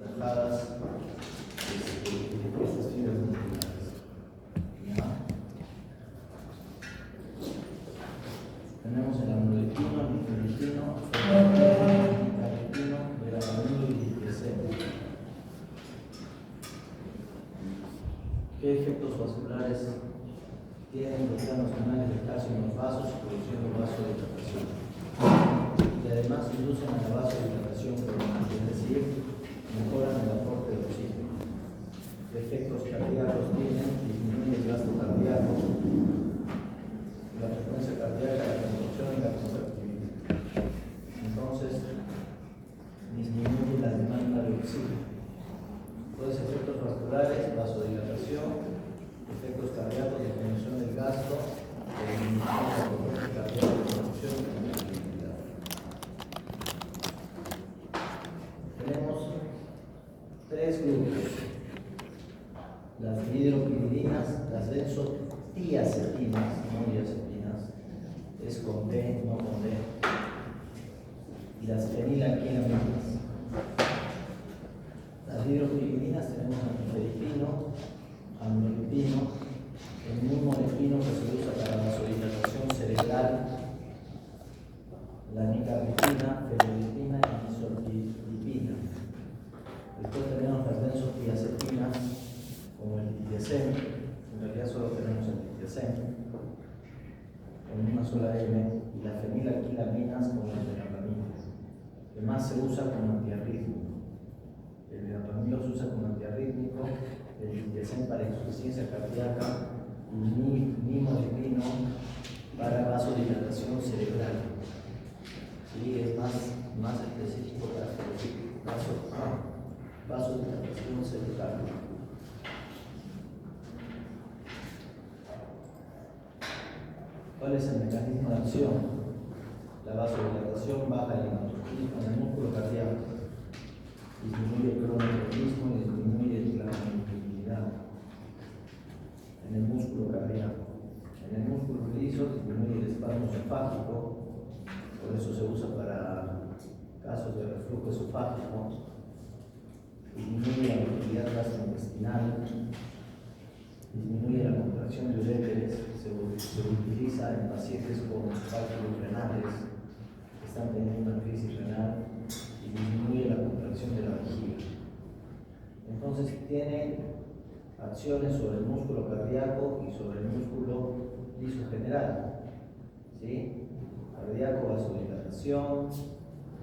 relajadas estas fibras musculares. ¿Ya? Tenemos el amlodipino, el nifedipino, el caripino, verapamilo y dipiroceno. ¿Qué efectos vasculares tienen los planos canales de calcio en los vasos, produciendo vasodilatación? Y además inducen a la vasodilatación coronal, es decir, mejoran el aporte de oxígeno. ¿Qué efectos cardíacos tienen? Disminuye el gasto cardíaco, la frecuencia cardíaca, la contracción y la contractividad. Entonces, disminuye la demanda de oxígeno. Entonces, efectos vasculares, vasodilatación, efectos cardíacos, disminución del gasto, disminución de la frecuencia cardíaca, contracción y contractividad. Tenemos tres grupos: las hidropiridinas, las benzodiazepinas, no diazepinas, es con D, no con D, y las fenilalquilaminas. Las hidropiridinas tenemos nifedipino, amlodipino, el nimodipino que se usa para la vasodilatación cerebral, la nicardipina, felodipina y isodipina. Después tenemos las benzodiazepinas, como el litiazem, en realidad solo tenemos el litiazem, con una sola M, y las fenilalquilaminas, como el verapamilo, que más se usa como antiarrítmico. El verapamilo se usa como antiarrítmico, el litiazem para insuficiencia cardíaca y nimodipino para vasodilatación cerebral. Sí, es más específico para vasodilatación cerebral. ¿Cuál es el mecanismo de acción? La vasodilatación baja el hematropismo en el músculo cardíaco, disminuye el cronotropismo y disminuye la contractibilidad en el músculo cardíaco. En el músculo liso disminuye el espasmo esofágico, por eso se usa para casos de reflujo esofágico, disminuye la motilidad gastrointestinal, disminuye la contracción de uréteres, se utiliza en pacientes con cálculos renales que están teniendo una crisis renal, y disminuye la contracción de la vejiga. Entonces tiene acciones sobre el músculo cardíaco y sobre el músculo liso general. ¿Sí? Cardíaco, vasodilatación,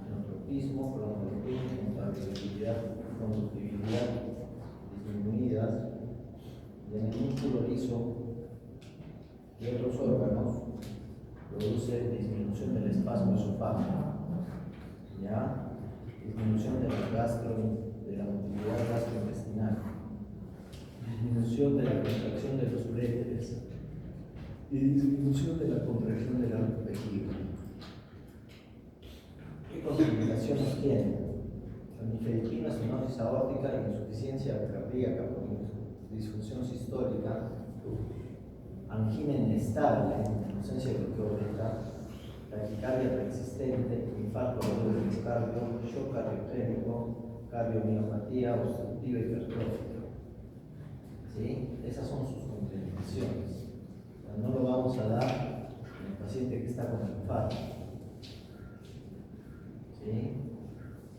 inotropismo, cronotropismo, conductividad disminuidas. Y en el músculo liso y otros órganos produce disminución del espasmo esofágico, ¿ya? Disminución de la motilidad gastrointestinal, disminución de la contracción de los uréteres y disminución de la contracción de la vejiga. ¿Qué contraindicaciones tiene? La nifedipina, estenosis aórtica, insuficiencia cardíaca por disfunción sistólica, angina inestable, ausencia de bloqueo beta, taquicardia persistente, infarto agudo del miocardio, shock cardiogénico, cardiomiopatía obstructiva hipertrófica. ¿Sí? Esas son sus contraindicaciones. No lo vamos a dar en el paciente que está con infarto. ¿Sí?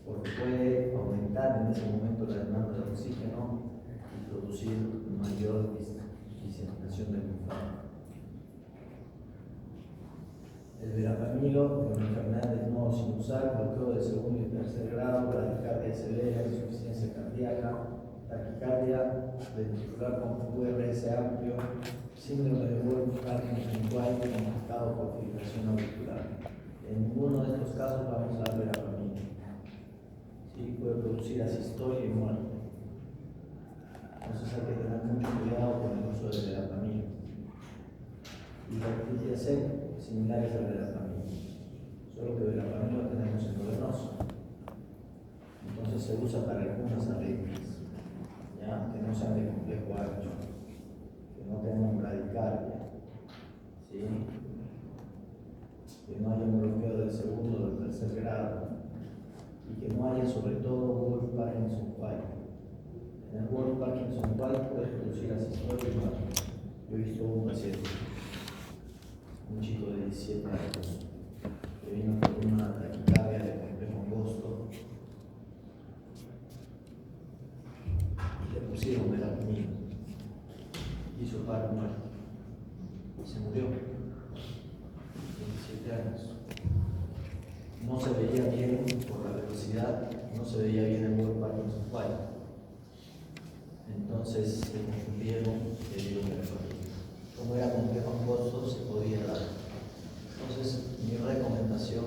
Porque puede aumentar en ese momento la demanda de oxígeno y producir mayor diseminación del infarto. El verapamilo, en enfermedad del nodo sinusal, bloqueo de segundo y tercer grado, bradicardia severa, insuficiencia cardíaca, taquicardia ventricular con URS amplio, síndrome de Wolff-Parkinson-White complicado por fibrilación auricular. En ninguno de estos casos vamos a dar verapamilo. ¿Sí? Puede producir asistolia y muerte. Entonces hay que tener mucho cuidado con el uso del verapamilo. Y la litiazem similares al verapamilo, solo que verapamilo tenemos endovenoso. Entonces se usa para algunas arritmias, ¿ya? Que no sean de complejo ancho, que no tengan bradicardia, ¿sí? Que no haya un bloqueo del segundo o del tercer grado, y que no haya sobre todo Wolff-Parkinson-White. puntual puede producir asistolia y muerte. Yo he visto un paciente, un chico de 17 años, que vino con una taquicardia de complejo angosto y le pusieron melamina, hizo paro muerto y se murió. 17 años. No se veía bien por la velocidad, no se veía bien el buen Parkinson White. Entonces se confundieron y le dieron melamina. Como era complejo angosto, se podía dar. Entonces, mi recomendación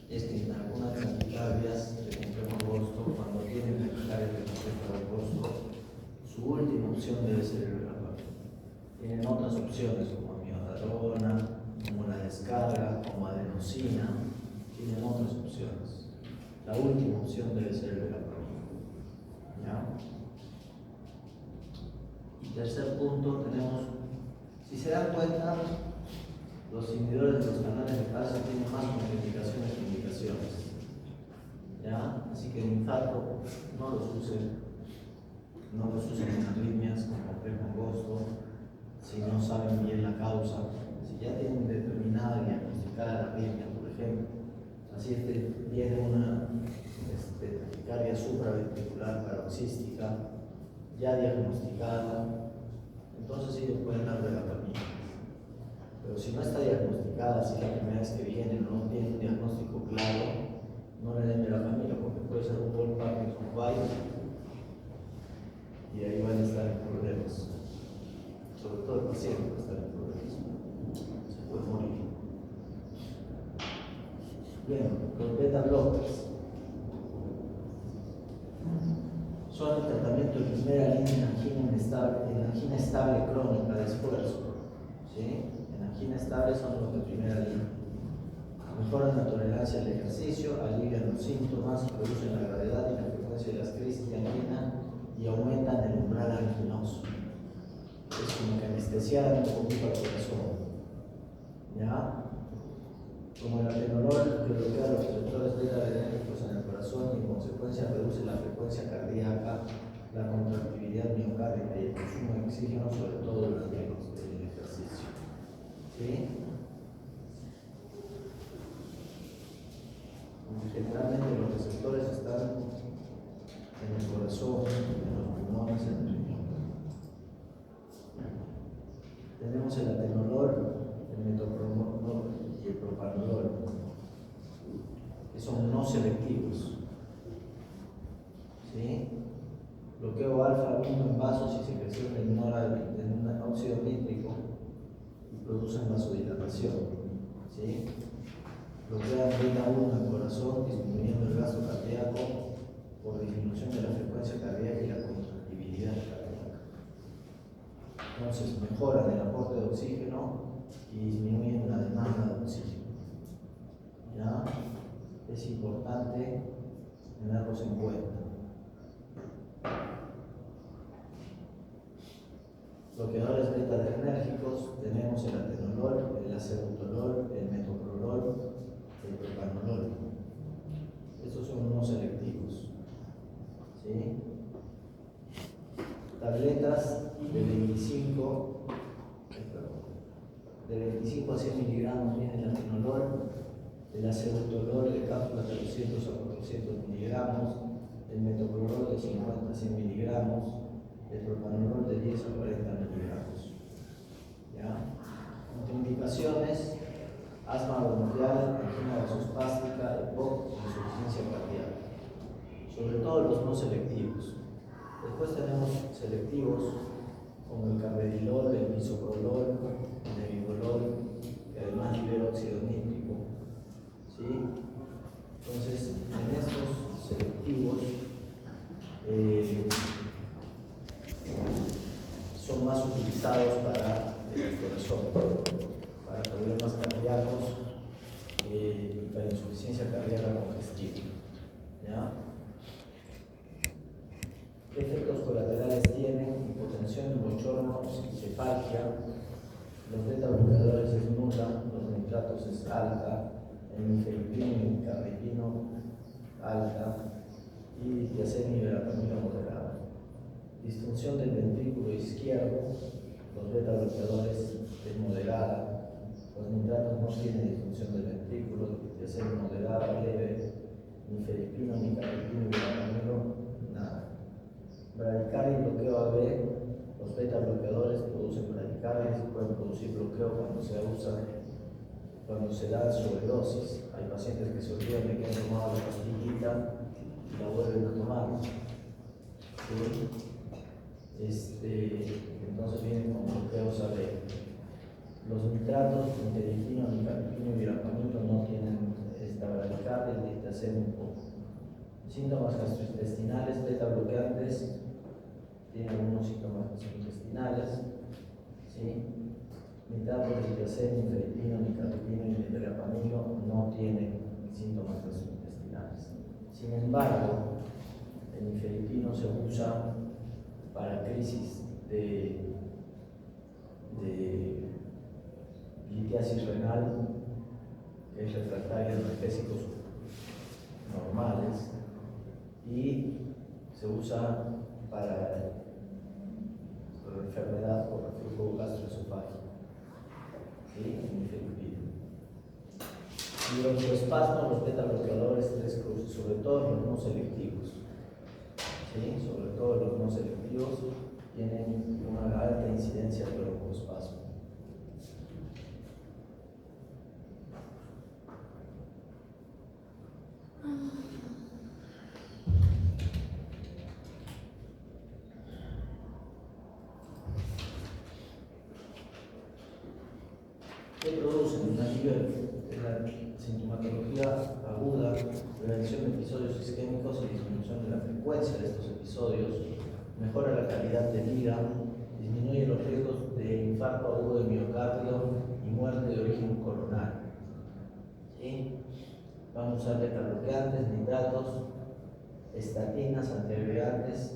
es que en algunas taquicardias de complejo angosto, cuando tienen taquicardia de complejo angosto, su última opción debe ser el melamina. Tienen otras opciones como amiodarona, como la descarga, como adenosina, tienen otras opciones. La última opción debe ser el melamina. ¿Ya? Y tercer punto, tenemos, si se dan cuenta, los inhibidores de los canales de calcio tienen más contraindicaciones que indicaciones. ¿Ya? Así que el infarto no los usen en arritmias con complejo angosto, si no saben bien la causa, si ya tienen determinada y diagnosticada la arritmia, por ejemplo, así viene una taquicardia supraventricular paroxística ya diagnosticada, entonces ellos pueden dar melamina. Pero si no está diagnosticada, si la primera vez que viene no tiene un diagnóstico claro, no le den melamina porque puede ser un buen Parkinson White y ahí van a estar en problemas. Sobre todo el paciente va a estar en problemas. Se puede morir. Bien, los beta blockers son el tratamiento de primera línea en angina estable crónica de esfuerzo. ¿Sí? En angina estable son los de primera línea. Mejoran la tolerancia al ejercicio, alivian los síntomas, reducen la gravedad y la frecuencia de las crisis de angina y aumentan el umbral anginoso. Es como que anestesiaran un poquito al corazón. ¿Ya? Como el atenolol que bloquea los receptores beta-adrenérgicos en el corazón y en consecuencia reduce la frecuencia cardíaca, la contractibilidad miocárdica y el consumo de oxígeno, sobre todo durante el ejercicio. ¿Sí? Generalmente los receptores están en el corazón, en los pulmones, en el riñón. Tenemos el atenolol, el metoprolol y el propanolol, que son no selectivos. ¿Sí? Bloqueo alfa-1 en vasos y secreción de un óxido nítrico y producen vasodilatación. ¿Sí? Bloquean beta-1 en corazón, disminuyendo el gasto cardíaco por disminución de la frecuencia cardíaca y la contractibilidad cardíaca. Entonces mejoran el aporte de oxígeno y disminuyen la demanda de oxígeno. ¿Ya? Es importante tenerlos en cuenta. Bloqueadores beta-adrenérgicos, tenemos el atenolol, el acebutolol, el metoprolol, el propanolol. Estos son no selectivos. ¿Sí? Tabletas de 25 a 100 miligramos viene el atenolol, el acebutolol de cápsulas de 200 a 400 miligramos, el metoprolol de 50 a 100 miligramos, el propanolol de 10 a 40 miligramos. ¿Ya? Contraindicaciones: asma bronquial, angina vasospástica, EPOC, insuficiencia cardíaca. Sobre todo los no selectivos. Después tenemos selectivos como el carvedilol, el bisoprolol, el nevidolol, que además libera óxido nítrico. ¿Sí? Entonces, en estos selectivos son más utilizados para el corazón, para problemas cardíacos y para insuficiencia cardíaca congestiva. ¿Ya? ¿Qué efectos colaterales tienen? Hipotensión y bochorno, cefalgia. Los beta bloqueadores es nula, los nitratos es alta, el mifeprino y el carripino alta y tiacina y verapamina moderada. disfunción del ventrículo izquierdo, los beta bloqueadores es moderada, los nitratos no tienen disfunción del ventrículo, ya sea moderada, leve, ni felipino, ni caripino, ni verapamilo, nada. Bradicardia y bloqueo AB, los beta bloqueadores producen bradicardia y pueden producir bloqueo cuando se da sobredosis. Hay pacientes que se olvidan de que han tomado la pastillita y la vuelven a tomar. ¿Sí? Entonces vienen con bloqueos AB. Los nitratos, interleucino, nicaripino y verapamilo no tienen esta bradicardia y dictasen un poco. Síntomas gastrointestinales, beta bloqueantes, tienen algunos síntomas gastrointestinales. ¿Sí? Nitratos de dictasen, interleucino, nicaripino y verapamilo no tienen síntomas gastrointestinales. Sin embargo, el nifedipino se usa para crisis de litiasis renal, que es refractaria a analgésicos normales, y se usa para enfermedad por reflujo gastroesofágico. ¿Sí? Y los espasmos, los beta bloqueadores, tres cruces, sobre todo los no selectivos. ¿Sí? Sobre todo los no selectivos tienen una alta incidencia de broncoespasmo. ¿Qué producen? Un alivio de la sintomatología aguda, prevención de episodios isquémicos y disminución de la frecuencia de estos episodios, mejora la calidad de vida, disminuye los riesgos de infarto agudo de miocardio y muerte de origen coronario. ¿Sí? Vamos a usar beta-bloqueantes, nitratos, estatinas, antiagregantes,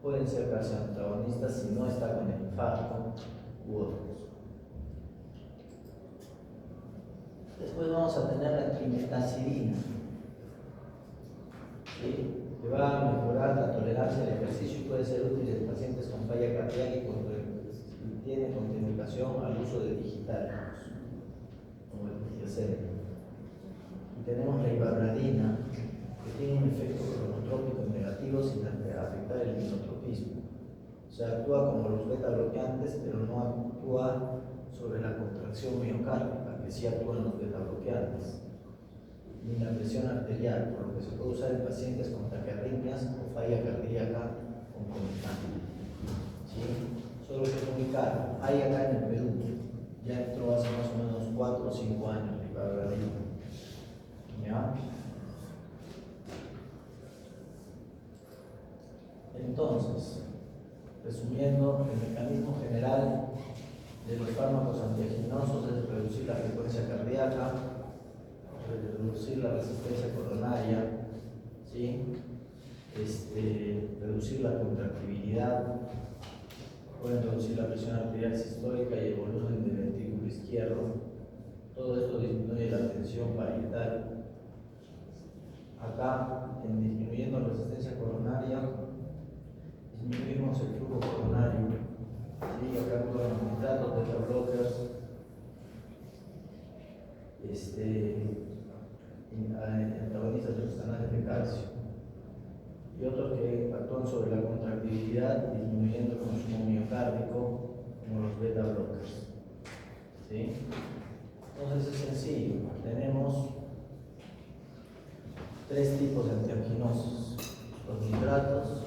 pueden ser calcioantagonistas si no está con el infarto u otros. Después vamos a tener la trimetazidina, ¿sí? Que va a mejorar la tolerancia al ejercicio y puede ser útil en pacientes con falla cardíaca y tiene contraindicación al uso de digitales, como el diacético. Y tenemos la ibabradina, que tiene un efecto cronotrópico negativo sin afectar el inotropismo. O sea, actúa como los beta bloqueantes, pero no actúa sobre la contracción miocárdica, que sí actúan los beta bloqueantes, ni la presión arterial, por lo que se puede usar en pacientes con taquiarritmias o falla cardíaca concomitante. ¿Sí? Solo que es muy caro. Hay acá en el Perú, ya entró hace más o menos 4 o 5 años la ibabradina. ¿Ya? Entonces, resumiendo, el mecanismo general de los fármacos antianginosos es reducir la frecuencia cardíaca, reducir la resistencia coronaria, ¿sí? Reducir la contractibilidad, pueden reducir la presión arterial sistólica y el volumen del ventrículo izquierdo. Todo esto disminuye la tensión parietal. Acá, en disminuyendo la resistencia coronaria, disminuimos el flujo coronario. Sí, acá actúan los nitratos, beta blockers, antagonistas de los canales de calcio, y otros que actúan sobre la contractibilidad, disminuyendo el consumo miocárdico, como los beta blockers. ¿Sí? Entonces es sencillo, tenemos 3 tipos de antianginosos: los nitratos,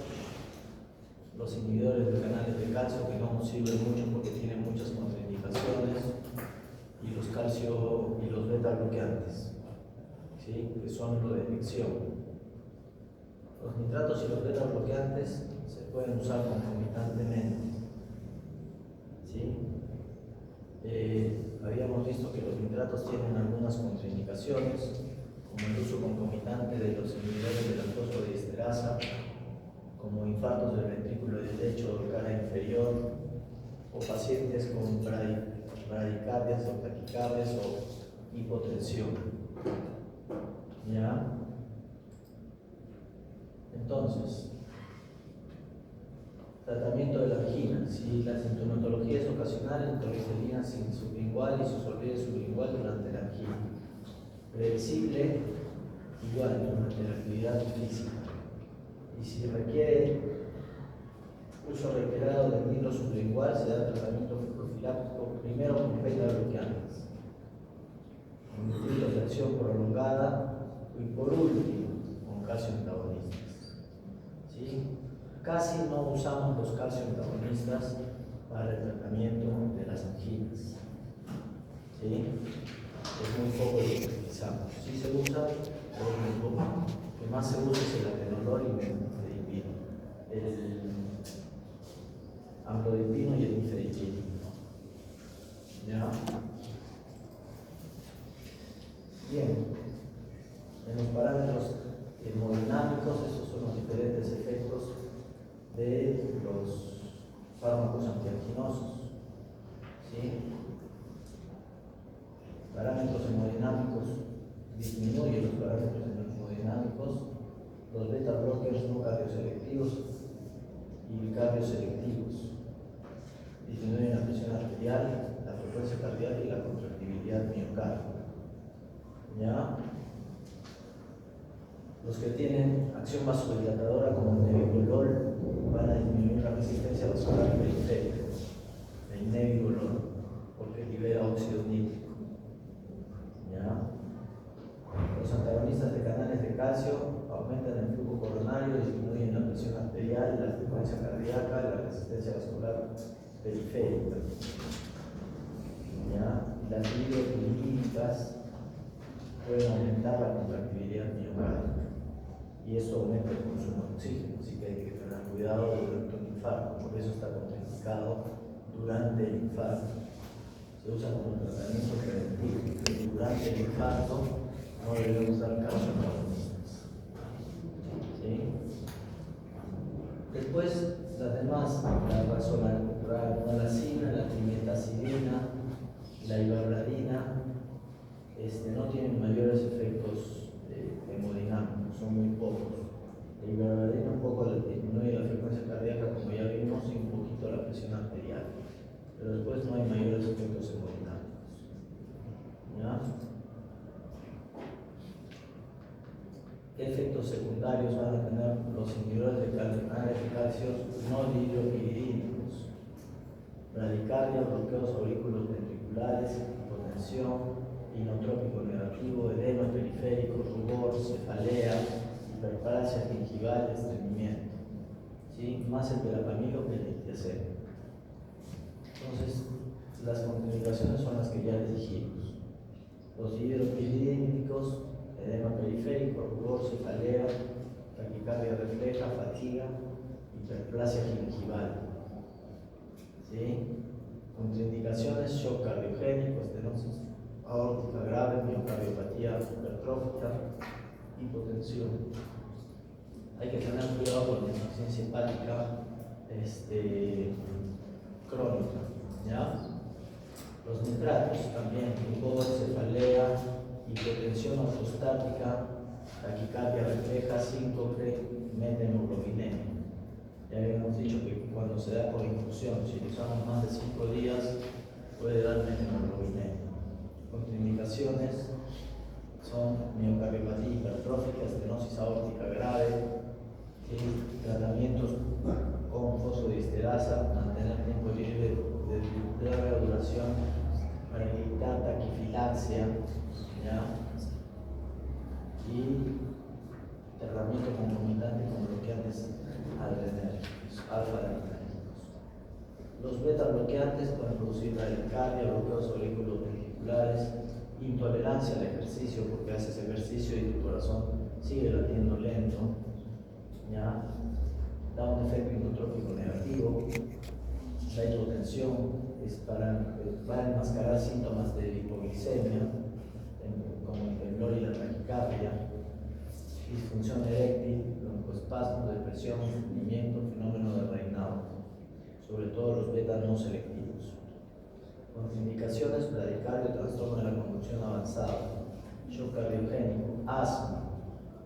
los inhibidores de canales de calcio, que no nos sirven mucho porque tienen muchas contraindicaciones, y los calcio y los beta bloqueantes, ¿sí? Que son lo de elección. Los nitratos y los beta bloqueantes se pueden usar concomitantemente, ¿sí? Habíamos visto que los nitratos tienen algunas contraindicaciones, como el uso concomitante de los inhibidores de la fosfodiesterasa, como infartos del ventrículo derecho o cara inferior, o pacientes con bradicardias o taquicardias o hipotensión. ¿Ya? Entonces, Tratamiento de la angina. Si la sintomatología es ocasional, nitroglicina sublingual y isosorbide sublingual durante la angina. Previsible, igual durante la actividad física. Y si requiere uso reiterado de nitro sublingual, se da tratamiento profiláctico primero con beta bloqueantes, con de acción prolongada y por último con calcio antagonistas. ¿Sí? Casi no usamos los calcio antagonistas para el tratamiento de las anginas. ¿Sí? Es muy poco lo que utilizamos. Sí se usa, pero es muy poco. Lo que más se usa es el atenolol y el amlodipino y el nifedipino. ¿Ya? Bien. En los parámetros hemodinámicos, esos son los diferentes efectos de los fármacos antianginosos. ¿Sí? Parámetros hemodinámicos disminuyen los parámetros hemodinámicos, los beta blockers no cardioselectivos y cardioselectivos disminuyen la presión arterial, la frecuencia cardíaca y la contractibilidad miocárdica. ¿Ya? Los que tienen acción vasodilatadora como el nebivolol van a disminuir la resistencia vascular periférica, el nebivolol, porque libera óxido nítrico. ¿Ya? Los antagonistas de canales de calcio aumentan el flujo coronario, disminuyen la presión arterial, la frecuencia cardíaca, la resistencia vascular periférica. ¿Ya? Las hidroquinónicas pueden aumentar la contractibilidad miocárdica y eso aumenta el consumo de oxígeno, así que hay que tener cuidado durante un infarto, por eso está contraindicado durante el infarto. Se usa como tratamiento preventivo, pero durante el infarto no debemos dar calcio antagonistas. ¿Sí? Después, las demás, la ranolacina, la trimetazidina, la ibarradina, no tienen mayores efectos hemodinámicos, son muy pocos. La ibarradina un poco disminuye la frecuencia cardíaca, como ya vimos, y un poquito la presión arterial, pero después no hay mayores efectos hemodinámicos. ¿Ya? ¿Qué efectos secundarios van a tener los inhibidores de canales de calcio no hidropiridínicos? Bradicardia, bloqueos aurículos ventriculares, hipotensión, inotrópico negativo, edema periférico, rubor, cefalea, hiperplasia gingival, estreñimiento. ¿Sí? Más el verapamilo que el litiazem. Entonces, las contraindicaciones son las que ya les dijimos. Los hidropiridínicos, edema periférico, rubor, cefalea, taquicardia refleja, fatiga, hiperplasia gingival. ¿Sí? Contraindicaciones: shock cardiogénico, estenosis aórtica grave, miocardiopatía hipertrófica, hipotensión. Hay que tener cuidado con la insuficiencia hepática crónica. ¿Ya? Los nitratos también, rubor, cefalea, hipotensión ortostática, taquicardia refleja, síncope, metanoglobinemia. Ya habíamos dicho que cuando se da por infusión, si usamos más de 5 días, puede dar metanoglobinemia. Contraindicaciones son miocardiopatía hipertrófica, estenosis aórtica grave, tratamientos con fosfodiesterasa, mantener tiempo libre de larga duración para evitar taquifilaxia, ¿ya? Y tratamiento concomitante con bloqueantes adrenérgicos, alfa-adrenérgicos. Los beta-bloqueantes pueden producir bradicardia, bloqueos aurículos ventriculares, intolerancia al ejercicio, porque haces ejercicio y tu corazón sigue latiendo lento, ¿ya? Da un efecto inotrópico negativo. La hipotensión va a enmascarar síntomas de hipoglicemia, como el temblor y la taquicardia, disfunción eréctil, broncoespasmo, depresión, estreñimiento, fenómeno de reinado, sobre todo los beta no selectivos. Contraindicaciones: bradicardia, trastorno de la conducción avanzada, shock cardiogénico, asma.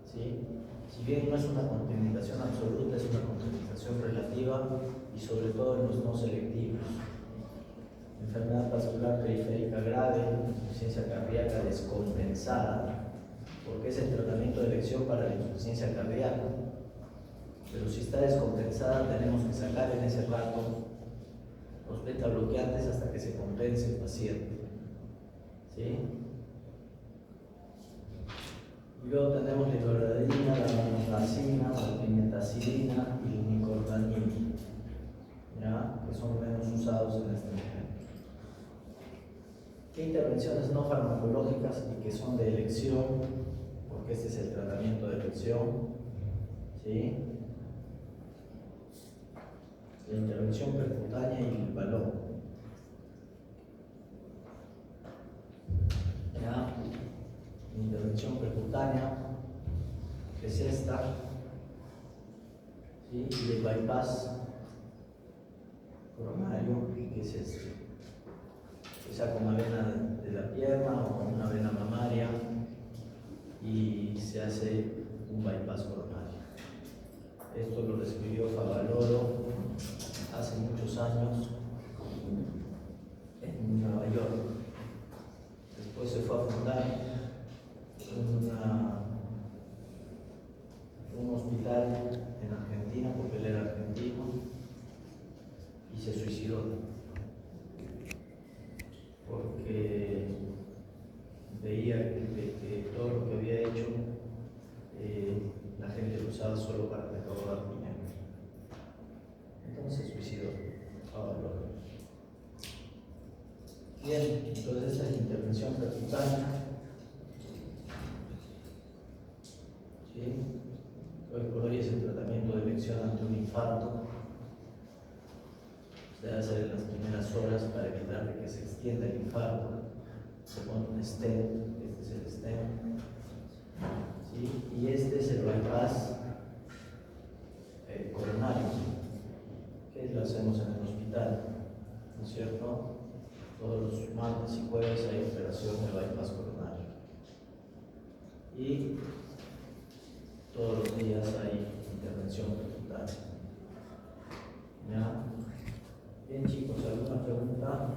¿Sí? Si bien no es una contraindicación absoluta, es una contraindicación relativa y sobre todo en los no selectivos. Enfermedad vascular periférica grave, insuficiencia cardíaca descompensada, porque es el tratamiento de elección para la insuficiencia cardíaca. Pero si está descompensada, tenemos que sacar en ese rato los beta bloqueantes hasta que se compense el paciente. ¿Sí? Y luego tenemos la loratadina, la vancomycina, la pimetacilina y el nicordanil, ¿ya? Que son menos usados en este momento. ¿Qué intervenciones no farmacológicas y que son de elección? Porque este es el tratamiento de elección. ¿Sí? La intervención percutánea y el balón. ¿Ya? La intervención percutánea es esta. ¿Sí? Y el bypass coronario, que es este. Se saca una vena de la pierna o una vena mamaria y se hace un bypass coronario. Esto lo describió Favaloro hace muchos años en Nueva York. Después se fue a fundar un hospital en Argentina, porque él era argentino, y se suicidó porque veía que todo lo que había hecho la gente lo usaba solo para recaudar dinero. Entonces se suicidó. Bien, entonces esta es la intervención percutánea. ¿Sí? Hoy por hoy es el tratamiento de elección ante un infarto. Se debe hacer en las primeras horas para evitar que se extienda el infarto. Se pone un stent, este es el stent. ¿Sí? Y este es el bypass coronario, que lo hacemos en el hospital, ¿no es cierto? Todos los martes y jueves hay operación de bypass coronario. Y todos los días hay intervención percutánea. ¿Ya? Bien, chicos, ¿alguna pregunta?